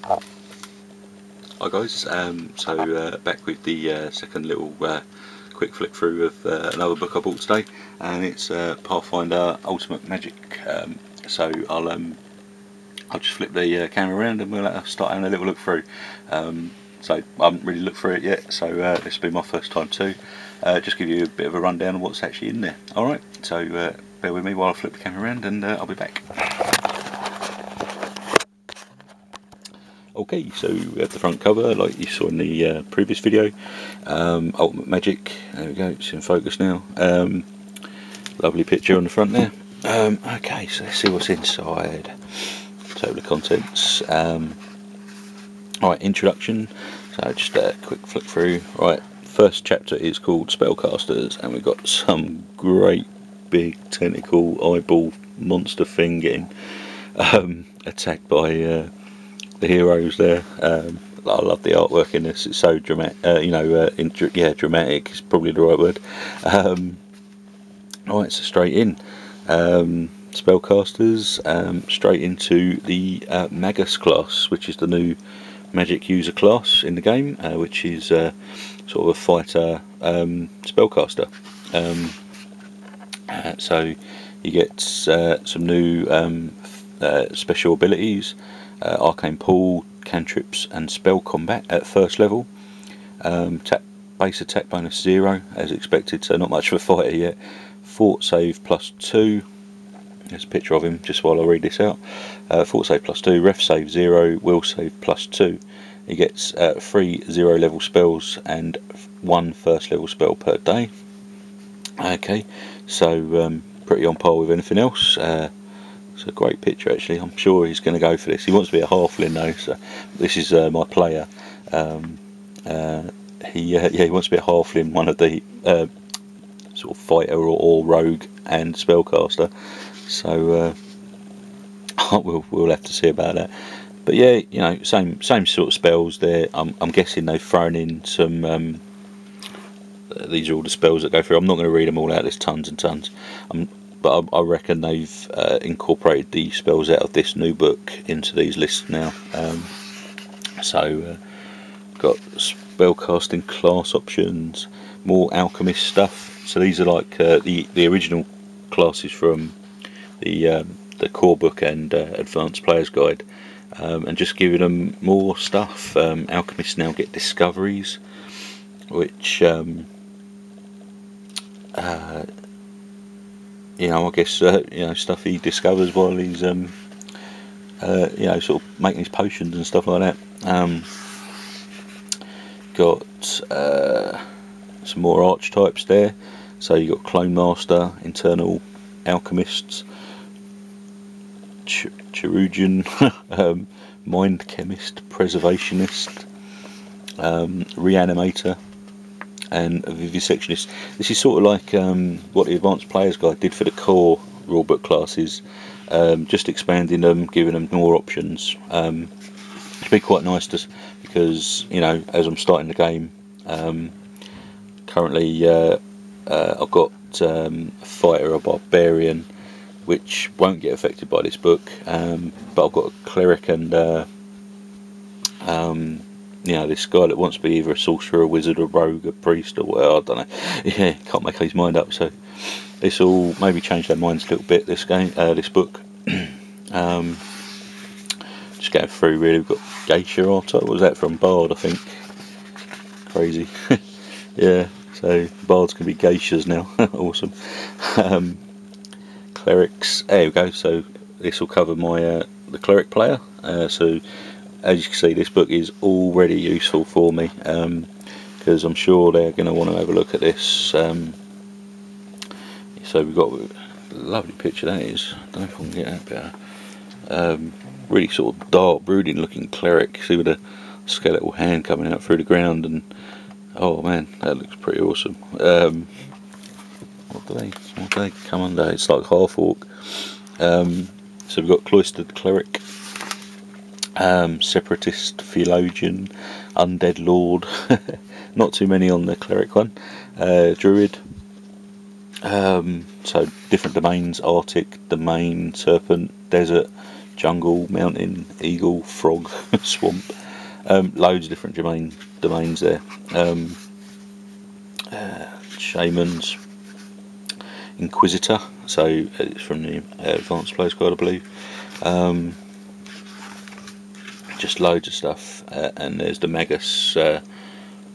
Hi guys, so back with the second little quick flick through of another book I bought today, and it's Pathfinder Ultimate Magic. So I'll just flip the camera around and we'll start having a little look through. So I haven't really looked through it yet, so this will be my first time too. Just give you a bit of a rundown of what's actually in there. Alright, so bear with me while I flip the camera around and I'll be back. Okay, so we have the front cover like you saw in the previous video. Ultimate Magic, there we go, it's in focus now. Lovely picture on the front there. Okay, so let's see what's inside. Table of contents. Alright, introduction, so just a quick flick through. Right, first chapter is called Spellcasters, and we've got some great big tentacle eyeball monster thing getting attacked by the heroes there. I love the artwork in this, it's so dramatic, dramatic is probably the right word. Alright, so straight in. Spellcasters, straight into the Magus class, which is the new magic user class in the game, which is sort of a fighter spellcaster. So you get some new special abilities. Arcane Pool, cantrips and spell combat at first level. Base attack bonus 0 as expected, so not much of a fighter yet. Fort save +2, there's a picture of him just while I read this out. Fort save +2, ref save 0, will save +2. He gets 3 0 level spells and 1 first level spell per day. Okay, so pretty on par with anything else. It's a great picture actually. I'm sure he's going to go for this. He wants to be a halfling though, so this is my player. He wants to be a halfling, one of the sort of fighter or rogue and spellcaster. So we'll have to see about that. But yeah, you know, same sort of spells there. I'm guessing they've thrown in some. These are all the spells that go through. I'm not going to read them all out. There's tons and tons. But I reckon they've incorporated the spells out of this new book into these lists now. Got spellcasting class options, more alchemist stuff. So these are like the original classes from the core book and advanced player's guide, and just giving them more stuff. Alchemists now get discoveries, which you know, I guess you know, stuff he discovers while he's you know, sort of making his potions and stuff like that. Got some more archetypes there. So you got Clone Master, Internal Alchemists, Chirurgeon, Mind Chemist, Preservationist, Reanimator, and a Vivisectionist. This is sort of like what the Advanced Player's Guide did for the core rulebook classes, just expanding them, giving them more options. It'd be quite nice to, because you know, as I'm starting the game, currently I've got a fighter, a barbarian, which won't get affected by this book, but I've got a cleric and you know, this guy that wants to be either a sorcerer, a wizard, a rogue, a priest, or whatever, I don't know. Yeah, can't make his mind up. So this will maybe change their minds a little bit. This game, this book. Just going through. Really, we've got Geisha Arta. What was that from? Bard, I think. Crazy. Yeah. So bards can be geishas now. Awesome. Clerics. There we go. So this will cover my the cleric player. So as you can see, this book is already useful for me, because I'm sure they're going to want to have a look at this. So we've got a lovely picture that is. I don't know if I can get that better. Really sort of dark, brooding looking cleric. See with a skeletal hand coming out through the ground, and oh man, that looks pretty awesome. What do they come under? It's like half orc. So we've got Cloistered Cleric, Separatist Theologian, Undead Lord. Not too many on the cleric one. Druid. So different domains: Arctic, Domain, Serpent, Desert, jungle, mountain, eagle, frog, swamp. Loads of different domains there. Shamans, Inquisitor, so it's from the Advanced Player's Guide, I believe. Just loads of stuff, and there's the Magus,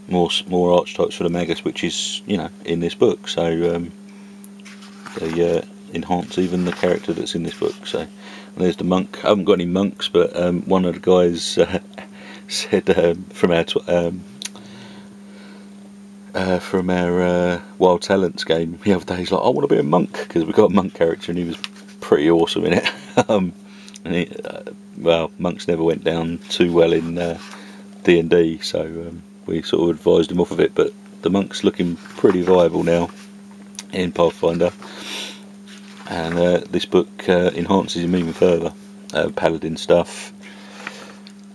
more archetypes for the Magus, which is, you know, in this book. So they enhance even the character that's in this book. So, and there's the monk. I haven't got any monks, but one of the guys said from our Wild Talents game the other day, he's like, I want to be a monk, because we got a monk character and he was pretty awesome in it. And well, monks never went down too well in D&D, so we sort of advised him off of it, but the monk's looking pretty viable now in Pathfinder, and this book enhances him even further. Paladin stuff,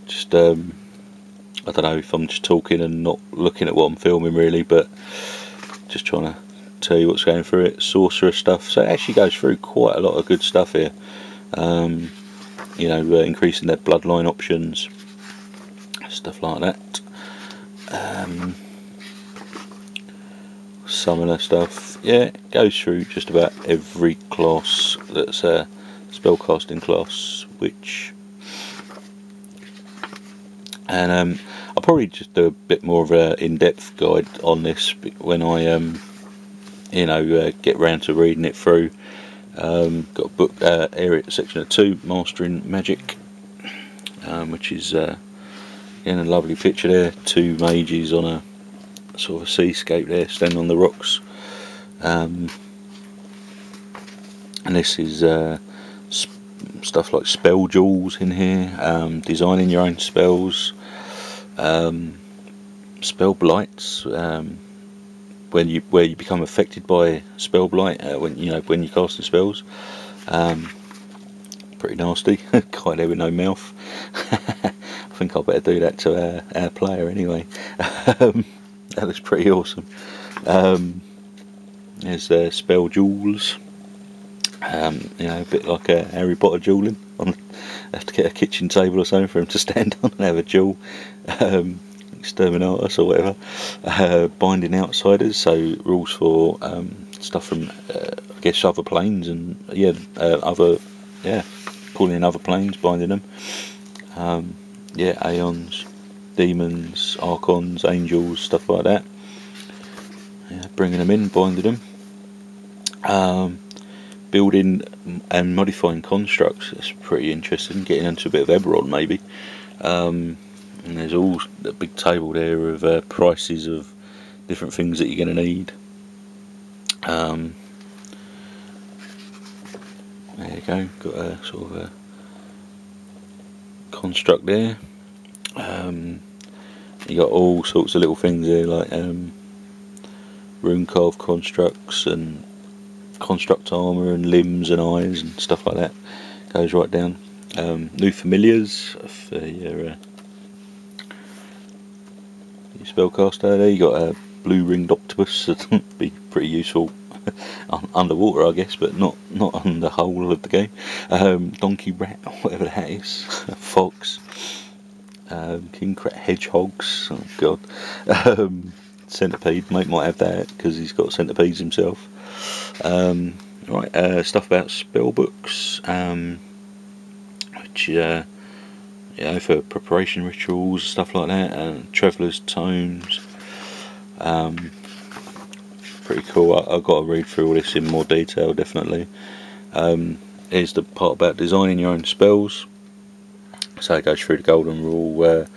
just I don't know if I'm just talking and not looking at what I'm filming really, but just trying to tell you what's going through it. Sorcerer stuff, so it actually goes through quite a lot of good stuff here. You know, increasing their bloodline options, stuff like that. Summoner stuff, yeah, it goes through just about every class that's a spellcasting class, which, and I'll probably just do a bit more of an in-depth guide on this when I you know, get round to reading it through. Got a book, area section of 2, Mastering Magic, which is again a lovely picture there, 2 mages on a sort of a seascape there, standing on the rocks. And this is stuff like spell jewels in here, designing your own spells, spell blights, where you become affected by spell blight when you're casting spells. Pretty nasty. Guy there with no mouth. I think I better do that to our player anyway. That looks pretty awesome. There's spell jewels. You know, a bit like a Harry Potter dueling. Have to get a kitchen table or something for him to stand on and have a duel. Exterminatus or whatever. Binding outsiders, so rules for stuff from I guess other planes, and pulling in other planes, binding them. Aeons, demons, archons, angels, stuff like that. Yeah, bringing them in, binding them. Building and modifying constructs, that's pretty interesting, getting into a bit of Eberron maybe. And there's all a big table there of prices of different things that you're going to need. There you go, got a sort of a construct there. You got all sorts of little things there, like rune carved constructs and construct armour and limbs and eyes and stuff like that. Goes right down. New familiars for your spellcaster. There you got a blue ringed octopus. That'd be pretty useful underwater, I guess, but not on the whole of the game. Donkey rat, or whatever that is. Fox. King crab, hedgehogs. Oh god. Centipede. Mate might have that because he's got centipedes himself. Right. Stuff about spell books. Which for preparation rituals, stuff like that, and Traveller's Tomes. Pretty cool. I've got to read through all this in more detail, definitely. Here's the part about designing your own spells. So it goes through the golden rule,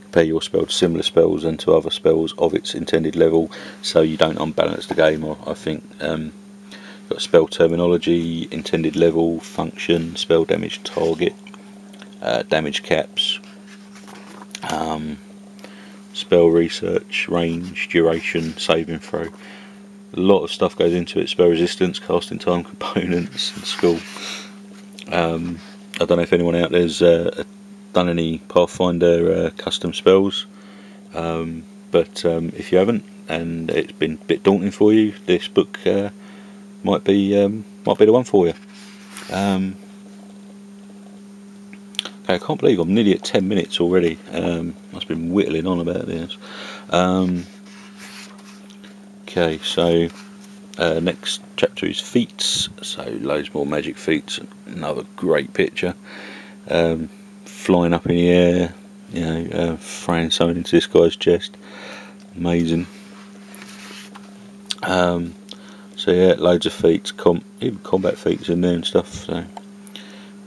compare your spell to similar spells and to other spells of its intended level, so you don't unbalance the game. I think got spell terminology, intended level, function, spell damage target, damage caps, spell research, range, duration, saving throw. A lot of stuff goes into it. Spell resistance, casting time components, and skill. I don't know if anyone out there's done any Pathfinder custom spells, but if you haven't and it's been a bit daunting for you, this book might be the one for you. Okay, I can't believe I'm nearly at 10 minutes already. I've been whittling on about this. Okay, so next chapter is feats. So loads more magic feats. Another great picture. Flying up in the air, you know, throwing something into this guy's chest. Amazing. So yeah, loads of feats, even combat feats in there and stuff. So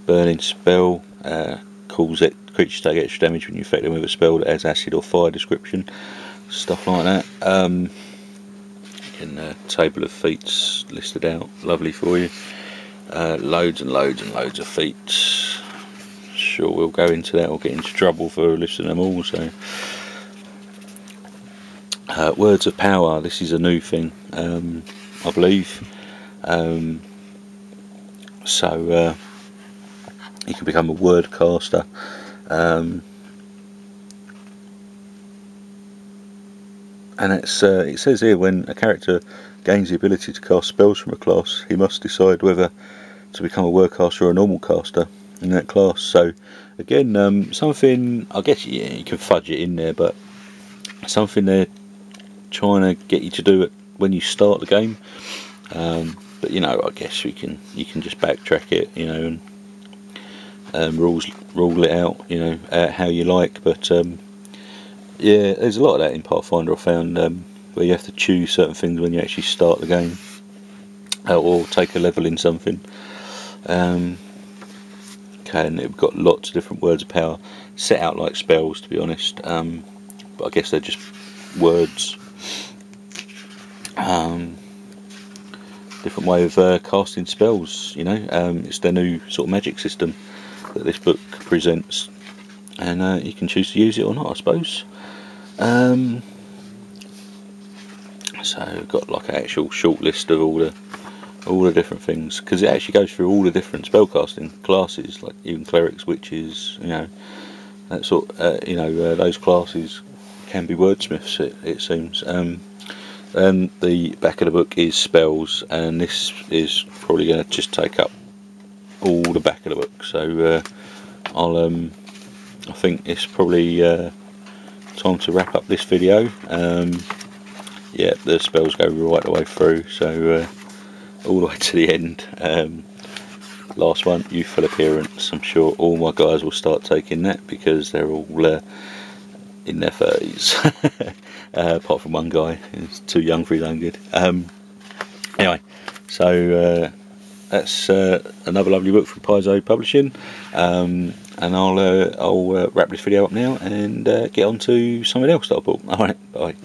burning spell, calls it creatures take extra damage when you affect them with a spell that has acid or fire description, stuff like that. In the table of feats listed out, lovely for you. Loads and loads and loads of feats. Sure, we'll go into that or get into trouble for listing them all. So words of power. This is a new thing, I believe. So you can become a word caster. And it's it says here, when a character gains the ability to cast spells from a class, he must decide whether to become a word caster or a normal caster in that class. So again, something, I guess, yeah, you can fudge it in there, but something they're trying to get you to do it when you start the game. But you know, I guess you can just backtrack it, you know, and rule it out, you know, how you like. But yeah, there's a lot of that in Pathfinder, I found, where you have to choose certain things when you actually start the game, or take a level in something. Okay, and we've got lots of different words of power set out like spells, to be honest, but I guess they're just words. Different way of casting spells, you know. It's their new sort of magic system that this book presents, and you can choose to use it or not, I suppose. So we've got like an actual short list of all the different things, because it actually goes through all the different spellcasting classes, like even clerics, witches, you know, that sort. You know, those classes can be wordsmiths, it seems. And the back of the book is spells, and this is probably going to just take up all the back of the book. So I think it's probably time to wrap up this video. Yeah, the spells go right the way through, so all the way to the end. Last one, youthful appearance. I'm sure all my guys will start taking that because they're all in their 30s. Apart from one guy who's too young for his own good. Anyway, so that's another lovely book from Paizo Publishing, and I'll wrap this video up now and get on to something else that I bought. Alright, bye.